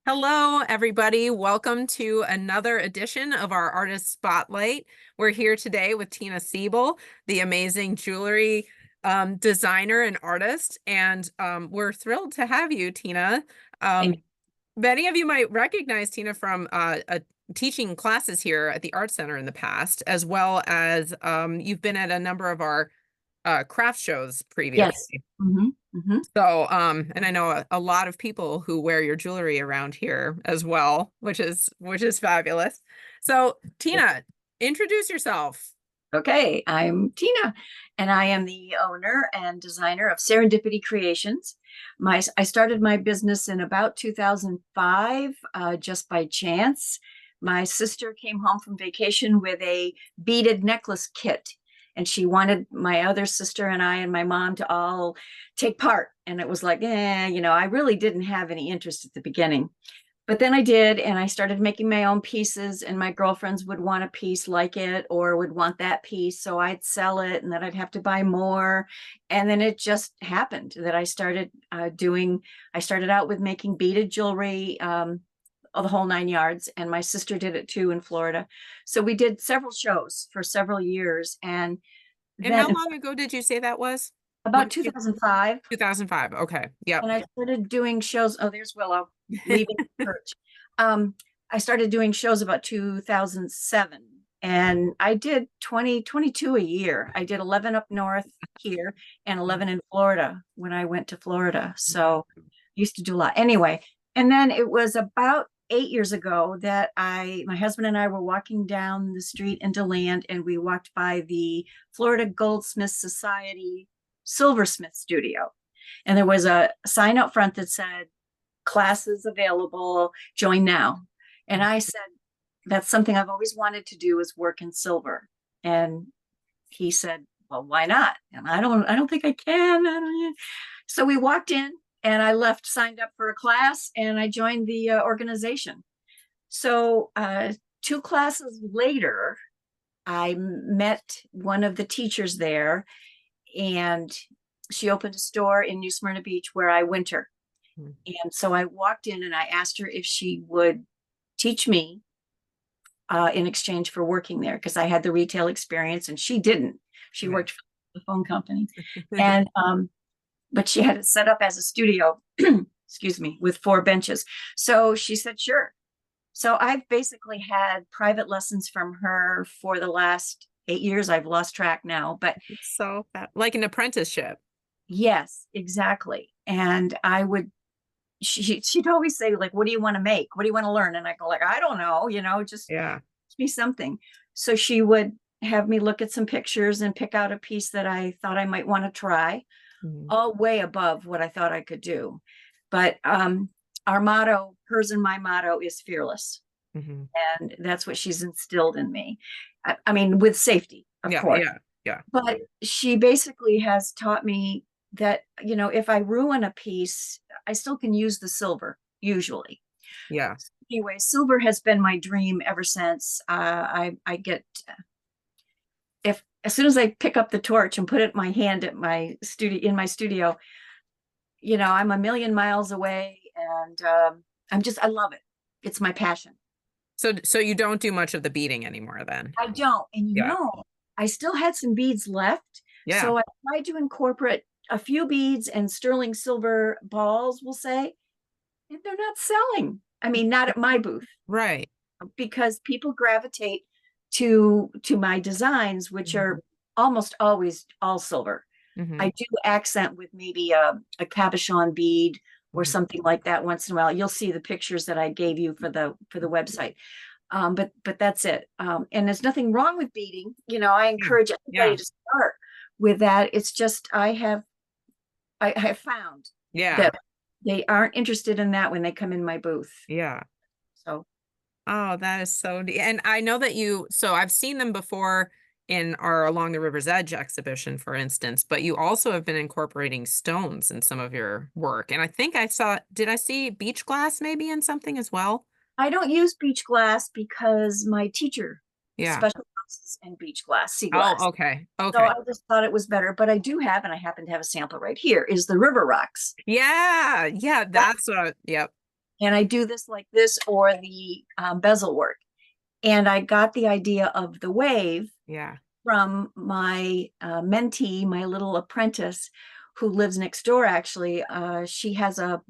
Hello, everybody. Welcome to another edition of our Artist Spotlight. We're here today with Tina Siebel, the amazing jewelry designer and artist, and we're thrilled to have you, Tina. Thank Um, Many of you might recognize Tina from teaching classes here at the Art Center in the past, as well as you've been at a number of our craft shows Yes. previously. Hmm. So, and I know a lot of people who wear your jewelry around here as well, which is fabulous. So, Tina, introduce yourself. Okay, I'm Tina, and I am the owner and designer of Serendipity Creations. I started my business in about 2005, just by chance. My sister came home from vacation with a beaded necklace kit, and she wanted my other sister and I and my mom to all take part. And it was like, I really didn't have any interest at the beginning. But then I did, and I started making my own pieces, and my girlfriends would want a piece like it or would want that piece. So I'd sell it, and then I'd have to buy more. And then it just happened that I started out with making beaded jewelry, the whole 9 yards. And my sister did it too in Florida. So we did several shows for several years. And And how then long ago did you say that was? When about did you, 2005, 2005. Okay. Yep. and I started doing shows. Oh, there's Willow leaving church. Um, I started doing shows about 2007, and I did 22 a year. I did 11 up north here and 11 in Florida when I went to Florida. So used to do a lot. Anyway, and then it was about 8 years ago that my husband and I were walking down the street in DeLand, and we walked by the Florida Goldsmith Society silversmith studio. And there was a sign out front that said, classes available, join now. And I said, that's something I've always wanted to do, is work in silver. And he said, well, why not? And I don't think I can. So we walked in, and I signed up for a class, and I joined the organization. So 2 classes later, I met one of the teachers there, and she opened a store in New Smyrna Beach where I winter. And so I walked in and I asked her if she would teach me in exchange for working there, because I had the retail experience and she didn't. She Right. worked for the phone company, and but she had it set up as a studio, excuse me, with 4 benches. So she said, sure. So I've basically had private lessons from her for the last 8 years. I've lost track now, but So like an apprenticeship. yes, exactly. And she'd always say, like, what do you want to make? What do you want to learn? And I go, like, I don't know, just Yeah. teach me something. So she would have me look at some pictures and pick out a piece that I thought I might want to try, Mhm. all way above what I thought I could do. But our motto, hers and my motto, is fearless. Mhm. And that's what she's instilled in me. I mean, with safety, of Yeah. course. Yeah. Yeah. But she basically has taught me that, if I ruin a piece, I still can use the silver, usually. Yeah. Anyway, silver has been my dream ever since. I get, if as soon as I pick up the torch and put it in my hand at my studio, I'm a million miles away, and I love it. It's my passion. So you don't do much of the beading anymore then? I don't. And Yeah. I still had some beads left. Yeah. So I tried to incorporate a few beads and sterling silver balls, we'll say, and they're not selling. I mean, not at my booth, Right. because people gravitate to my designs, which Mhm. are almost always all silver. I Mhm. do accent with maybe a cabochon bead or Mhm. something like that once in a while. You'll see the pictures that I gave you for the website. But that's it. And there's nothing wrong with beading. I Yeah. encourage everybody Yeah. to start with that. It's just I have found Yeah. that they aren't interested in that when they come in my booth. Yeah. So Oh, that is and I know that so I've seen them before in our Along the River's Edge exhibition, for instance, but you also have been incorporating stones in some of your work. And I think did I see beach glass maybe in something as well? I don't use beach glass because my teacher Yeah. specializes in beach glass, sea glass. Oh, okay. So Okay. I just thought it was better. But I do have, and I happen to have a sample right here, is the river rocks. Yeah. Yeah. That Yep. and I do this like this or the bezel work. And I got the idea of the wave Yeah. from my mentee, my little apprentice who lives next door, actually. She has a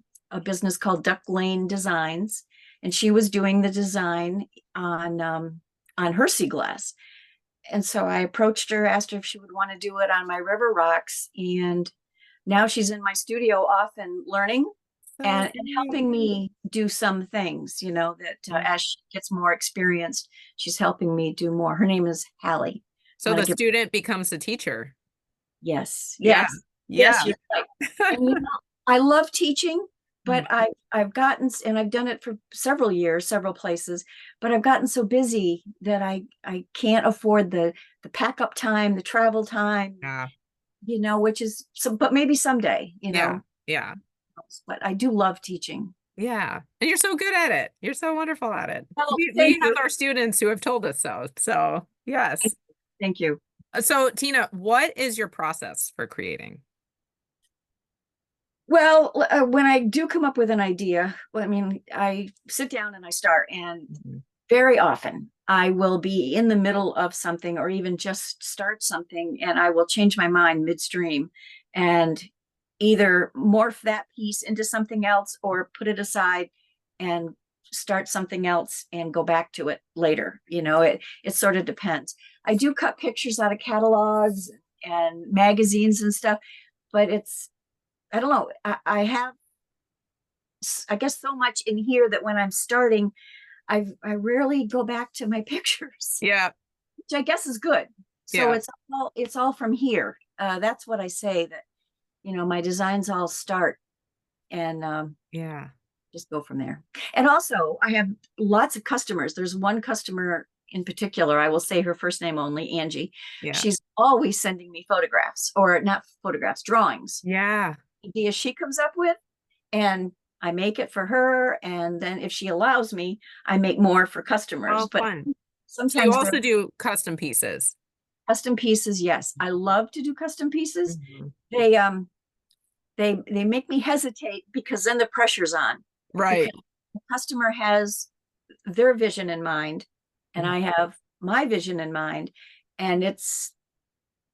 business called Duck Lane Designs, and she was doing the design on her sea glass. And so I approached her, asked her if she would want to do it on my river rocks. And now she's in my studio often learning So and sweet. helping me do some things, that Yeah. as she gets more experienced, she's helping me do more. Her name is Hallie. So And I the give, student becomes the teacher. yes, Yeah. yes, Yeah. yes, you're right. And I love teaching, but Mm. I've gotten, and I've done it for several years, several places, but I've gotten so busy that I can't afford the pack up time, the travel time, Yeah. which is so, but maybe someday, Yeah. Yeah. but I do love teaching. Yeah. And you're so good at it. You're so wonderful at it. Well, We thank have you. our students who have told us so. So, yes. Thank you. So, Tina, what is your process for creating? Well, when I do come up with an idea, well, I mean, I sit down and I start, and Mhm. very often I will be in the middle of something or even just start something, and I will change my mind midstream and either morph that piece into something else or put it aside and start something else and go back to it later. It sort of depends. I do cut pictures out of catalogs and magazines and stuff, but I don't know. I have, I guess, so much in here that when I'm starting, I rarely go back to my pictures, Yeah. which I guess is good. So Yeah. it's all from here. That's what I say, that my designs all start and Yeah. just go from there. And also, I have lots of customers. There's one customer in particular. I will say her first name only, Angie. Yeah. She's always sending me photographs, or not photographs, drawings, Yeah. ideas she comes up with, and I make it for her. And then if she allows me, I make more for customers. Oh, But fun. So you sometimes they're also do custom pieces. custom pieces. Yes, I love to do custom pieces. Mhm. They make me hesitate because then the pressure's on, because Right. the customer has their vision in mind and Mhm. I have my vision in mind, and it's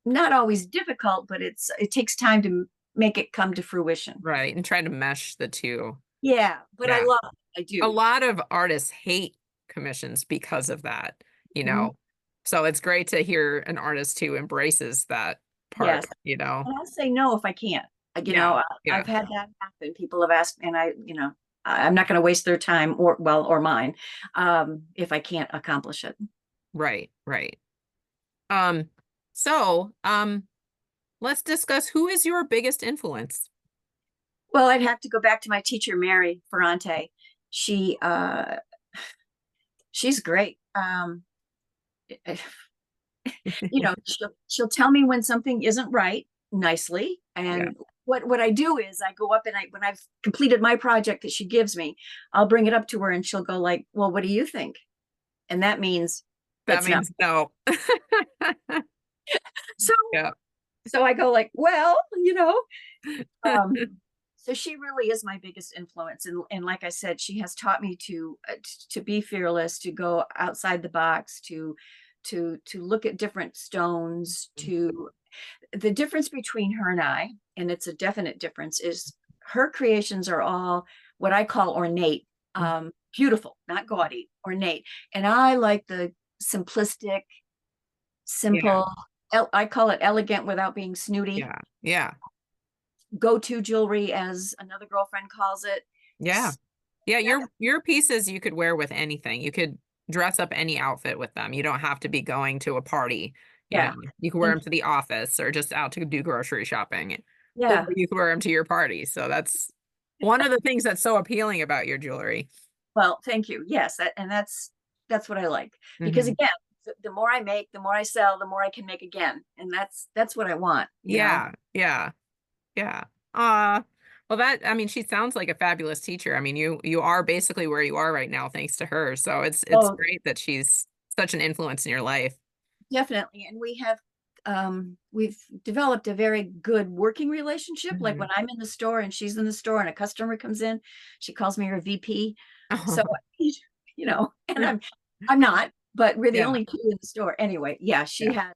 not always difficult, but it takes time to make it come to fruition. Right. And trying to mesh the two. Yeah, but I Yeah. love it. I A do. lot of artists hate commissions because of that, you Mhm. know. So it's great to hear an artist who embraces that part, Yes. you know. And I'll say no if I can't. Yeah. I've Yeah. had that happen. People have asked, and I'm not going to waste their time or mine, if I can't accomplish it. Right. Right. Um, so let's discuss who is your biggest influence. Well, I'd have to go back to my teacher, Mary Ferrante. She, she's great. She'll tell me when something isn't right nicely. Yeah. And what I do is I go up and when I've completed my project that she gives me, I'll bring it up to her and she'll go like, well, what do you think? And that means That it's no. means no. So, Yeah. so I go like, well, um, so she really is my biggest influence. And like I said, she has taught me to be fearless, to go outside the box, to look at different stones, to the difference between her and I, and it's a definite difference, is her creations are all what I call ornate, beautiful, not gaudy, ornate. And I like the simplistic, Yeah. simple, I call it elegant without being snooty, Yeah. Yeah. go-to jewelry, as another girlfriend calls it. Yeah. Yeah. That's, Your pieces you could wear with anything. You could dress up any outfit with them. You don't have to be going to a party. You know, yeah. you can wear And them to the office or just out to do grocery shopping, or yeah, you can wear them to your party. So that's one of the things that's so appealing about your jewelry. well, thank you. Yes, that's what I like. Because Hmm. again, the more I make, the more I sell, the more I can make again. And that's what I want. Yeah. Yeah. Yeah. Uh, well, I mean, she sounds like a fabulous teacher. I mean, you are basically where you are right now thanks to her. So it's Oh, great that she's such an influence in your life. definitely. And we have we've developed a very good working relationship. Like when Mhm. I'm in the store and she's in the store and a customer comes in, she calls me her VP. So, and I'm not, but we're the Yeah, only two in the store. Anyway, yeah, she yeah, has,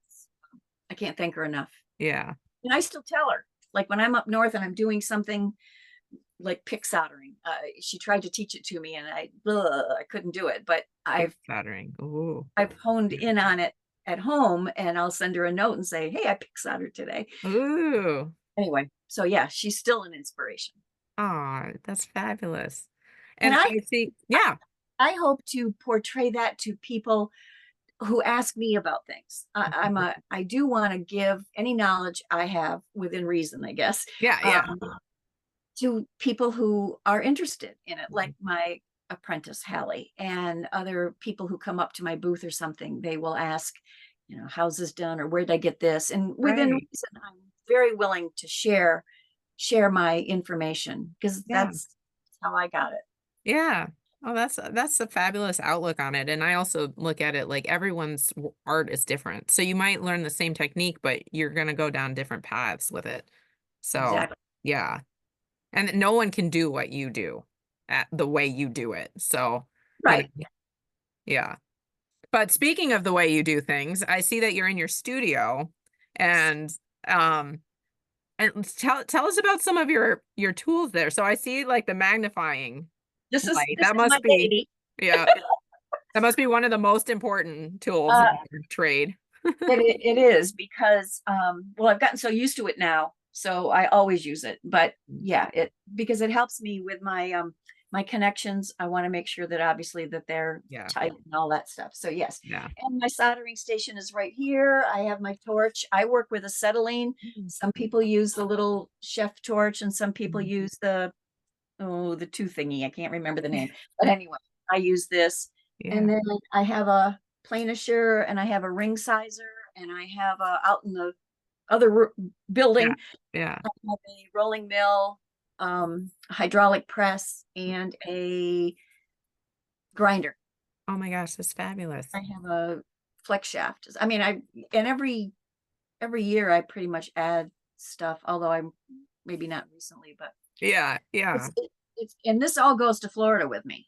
I can't thank her enough. yeah, And I still tell her, like when I'm up north and I'm doing something like pick soldering, she tried to teach it to me and I couldn't do it, but big flattering. Ooh, I've honed in on it at home and I'll send her a note and say, hey, I pick soldered today. ooh. Anyway, so yeah, she's still an inspiration. Ah, that's fabulous. And And I see, yeah, I hope to portray that to people who ask me about things. I do want to give any knowledge I have within reason, I guess, yeah, um, yeah. to people who are interested in it, like my apprentice Hallie and other people who come up to my booth or something. They will ask, how's this done or where did I get this? And within Right. reason, I'm very willing to share my information because Yeah. that's how I got it. Yeah. Oh, that's a fabulous outlook on it. And I also look at it like everyone's art is different. So you might learn the same technique, but you're going to go down different paths with it. So, Exactly. yeah. And no one can do what you do at the way you do it. So, you know, Right. yeah. But speaking of the way you do things, I see that you're in your studio and um tell us about some of your tools there. So I see like the magnifying light. This That is my must be, baby. yeah, that must be one of the most important tools in Uh, your trade. it is because well, I've gotten so used to it now, so I always use it. But yeah, it because it helps me with my connections. I want to make sure that obviously that they're Yeah, tight and all that stuff. So yes, yeah. and my soldering station is right here. I have my torch. I work with acetylene. Mhm. Some people use the little chef torch, and some people Mhm. use the two thingy. I can't remember the name, but anyway, I use this, Yeah, and then I have a planisher, and I have a ring sizer, and I have out in the other yeah, building, yeah. I have a rolling mill, hydraulic press, and a grinder. Oh my gosh, that's fabulous. I have a flex shaft. I mean, and every year I pretty much add stuff, although I'm maybe not recently, but Yeah, yeah. it's and this all goes to Florida with me.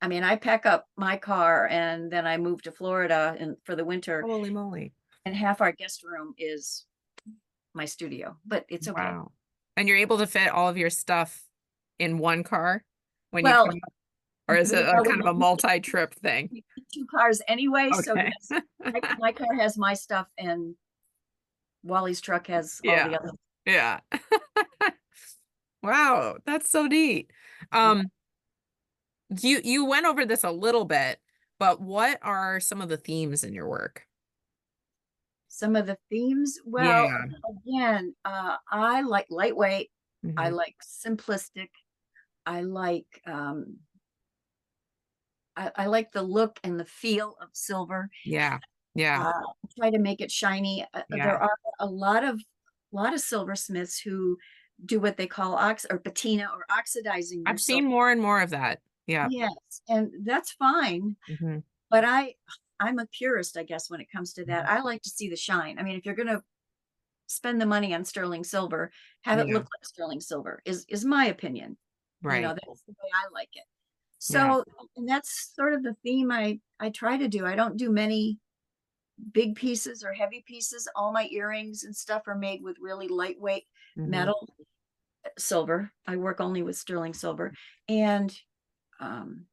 I mean, I pack up my car and then I move to Florida and for the winter, Holy moly. and half our guest room is my studio, but it's okay. Wow. And you're able to fit all of your stuff in one car when you Well, come, or is it a well, kind of a multi-trip thing? we need two cars anyway, so Okay. yes, my car has my stuff and Wally's truck has all Yeah. the other. Yeah. Wow, that's so neat. Yeah. Um, you went over this a little bit, but what are some of the themes in your work? Some of the themes, well, Yeah. again, I like lightweight, I Hmm. like simplistic, I like I like the look and the feel of silver. Yeah. Yeah. Try to make it shiny. There Yeah. are a lot of silversmiths who do what they call ox or patina or oxidizing their I've silver. seen more and more of that. Yeah. Yes, and that's fine. Hmm. But I'm a purist, I guess, when it comes to that. I like to see the shine. I mean, if you're gonna spend the money on sterling silver, have it Yeah. look like sterling silver is my opinion. Right. That's the way I like it. Yeah. So, and that's sort of the theme I try to do. I don't do many big pieces or heavy pieces. All my earrings and stuff are made with really lightweight Hmm. metal, silver. I work only with sterling silver, and um,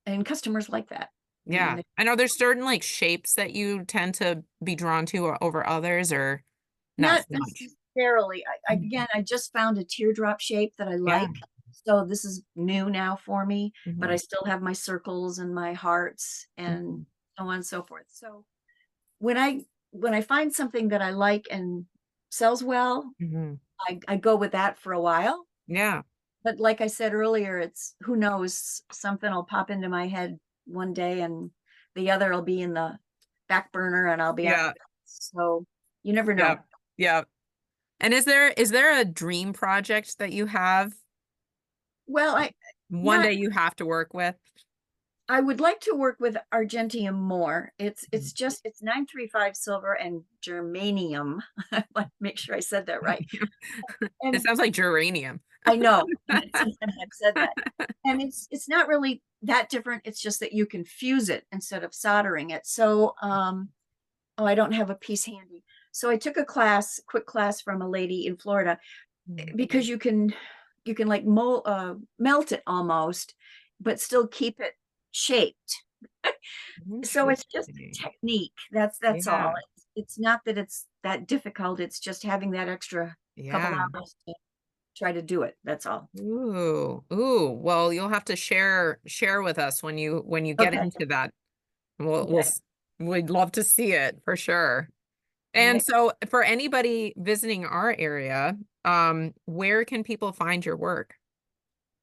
and customers like that. I mean, Yeah. I know there's certain like shapes that you tend to be drawn to over others or not not so much. necessarily. Mhm. Again, I just found a teardrop shape that I Yeah. like. So this is new now for me, but Hmm. I still have my circles and my hearts and Hmm. so on and so forth. So when I find something that I like and sells well, Hmm. I go with that for a while. Yeah. But like I said earlier, it's who knows, something will pop into my head one day and the other will be in the back burner and I'll be on. Yeah. So you never Yeah. know. Yeah. And is there a dream project that you have Well, I one not day you have to work with? I would like to work with argentium more. Mm. It's just it's 935 silver and germanium. I want to make sure I said that right. It And sounds like geranium. I know sometimes I've said that. And it's not really that different. It's just that you can fuse it instead of soldering it. So oh, I don't have a piece handy. So I took a class, quick class from a lady in Florida Mm. because you can like melt it almost, but still keep it shaped. So it's just Interesting. a technique. That's all. Yeah. It's not that it's that difficult. It's just having that extra couple Yeah. hours to try to do it. That's all. Ooh. Ooh. Well, you'll have to share with us when you get Okay. into that. Okay. We'd love to see it for sure. All And right. so for anybody visiting our area, where can people find your work?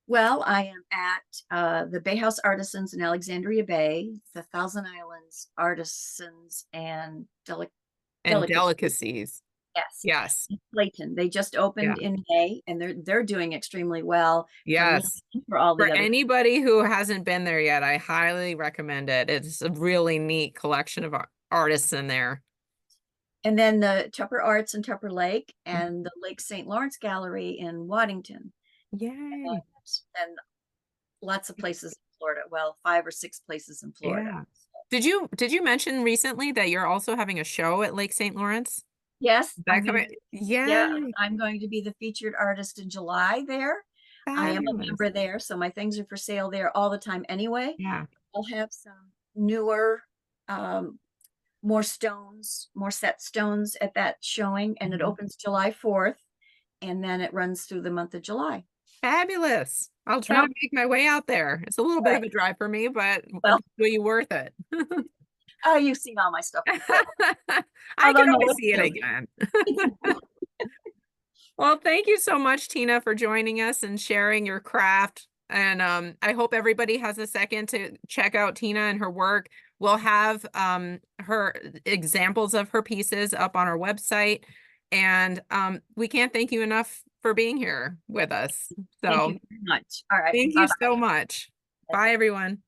Well, I am at the Bay House Artisans in Alexandria Bay, the Thousand Islands Artisans and And Delicacy. delicacies. Yes, Yes. in Clayton. They just Yeah. opened in May, and they're doing extremely well. So I'm Yes. looking for all For the other. anybody who hasn't been there yet, I highly recommend it. It's a really neat collection of artists in there. And then the Tupper Arts in Tupper Lake and the Lake St. Lawrence Gallery in Waddington, Yay. and lots of places in Florida. Well, 5 or 6 places in Florida. Yeah. Did you mention recently that you're also having a show at Lake St. Lawrence? Yes, Is I'm that gonna coming? be, yeah, Yay. I'm going to be the featured artist in July there. I am a Fabulous. member there, so my things are for sale there all the time anyway. Yeah. I'll have some newer, um, more stones, more set stones at that showing, and it Mhm. opens July 4th, and then it runs through the month of July. Fabulous. I'll try Yep. to make my way out there. It's a little bit Right. of a drive for me, but Well, will you worth it? you've seen all my stuff before. I Although can no, always it's see it really, again. it's Well, thank you so much, Tina, for joining us and sharing your craft. And I hope everybody has a second to check out Tina and her work. We'll have her examples of her pieces up on our website. And we can't thank you enough for being here with us. thank you So very much. All right. thank you Bye so much. bye. Bye, everyone.